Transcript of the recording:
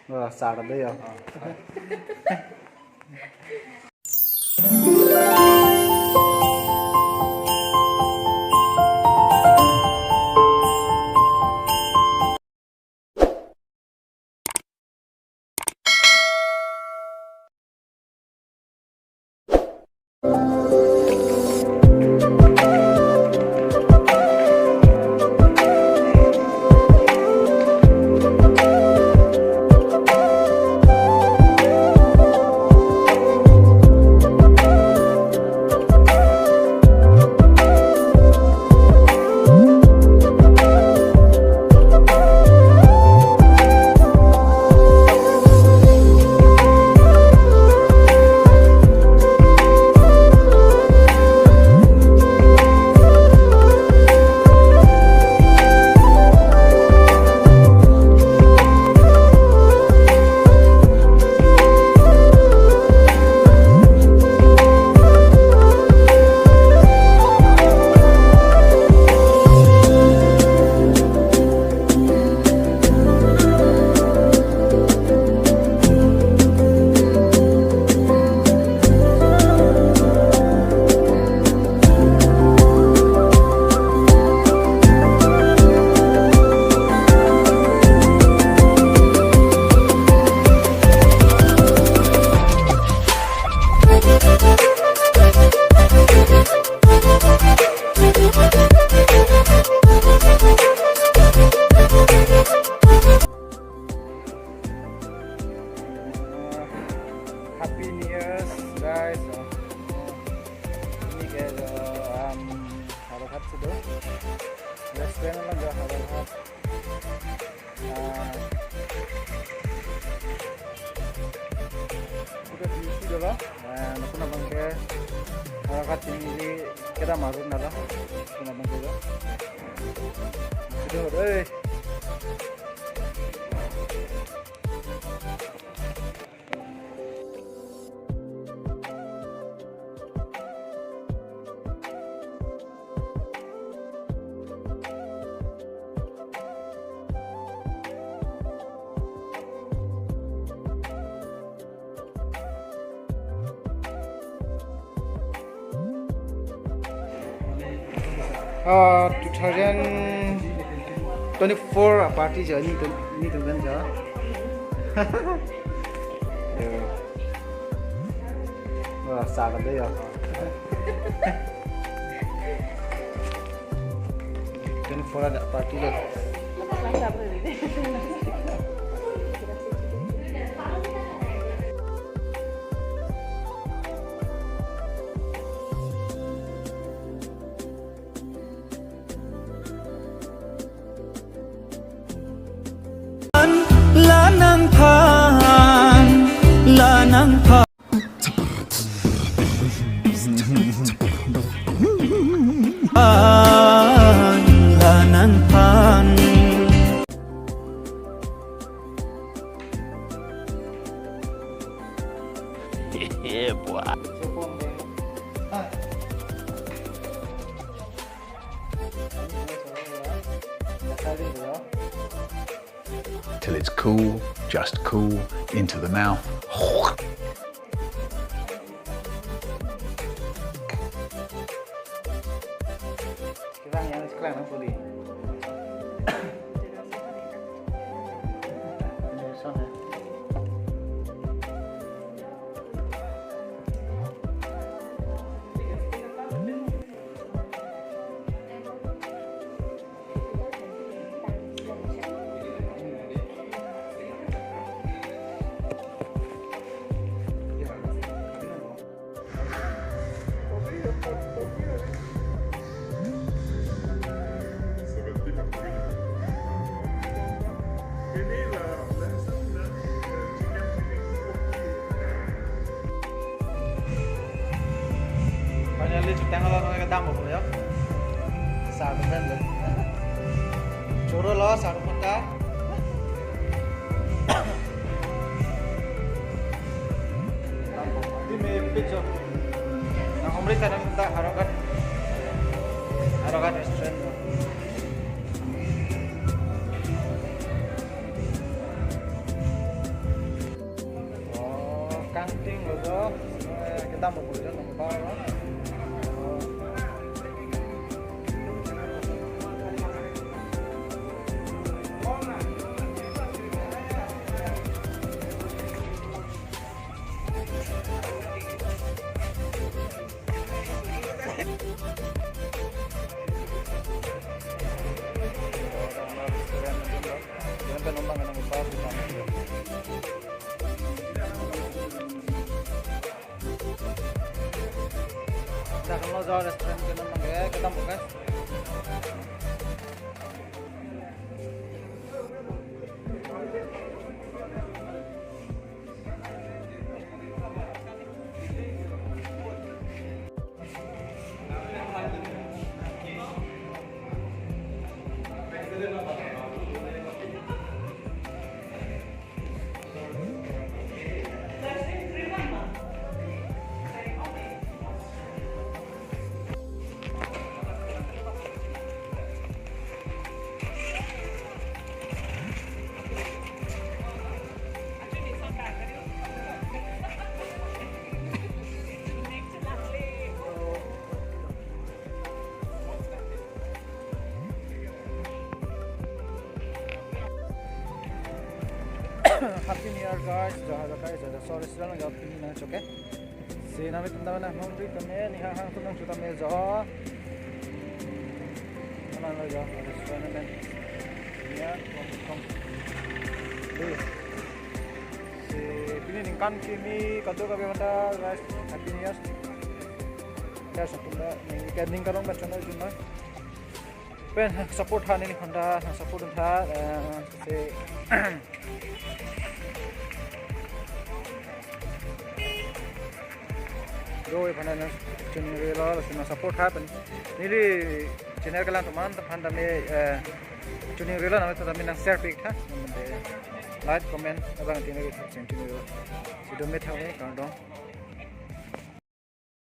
Xả đây à? Happy New Year, guys. Ini guys, harakat sudah. Restaurant lang ga harakat. Udah diisi dulu. Naku na bangke harakat ini kita marun na lang. Naku na bangke dulu. Sudah, 어, 2024 party giờ như từng bên giờ. Xả vào đây à? 24 ada party rồi. Yeah, boy. Till it's cool, just cool, into the mouth. Finally, chúng ta có cái đam một rồi đó. Xả được lên rồi. Chỗ đó lo xả được một cái. Di me picture. Nah, hombre sana minta harakat restaurant. ting lo do cái đam một buổi đó nó bao đó penumpang yang lupa di sana. Nah, kalau jauh restoran penumpang ya, kita mau guys. Happy New Year guys, sorry sudah nggak pilih nang coke. Si nami teman-teman nah mau beri kami nih hang tuh nang sudah meja. Mana lagi restoran kan? Ya, kom. Si pilih nih kan kini kado kami mana guys, Happy New Year. Ya sepuluh nih weekending karong macam mana juga. Pen support han ini Honda, support entah si Go if ana channel la sina support happen nili channel kala teman teman dami channel rela na tami nang share pik ha like comment abang tinggal channel sido me thau ne kan dong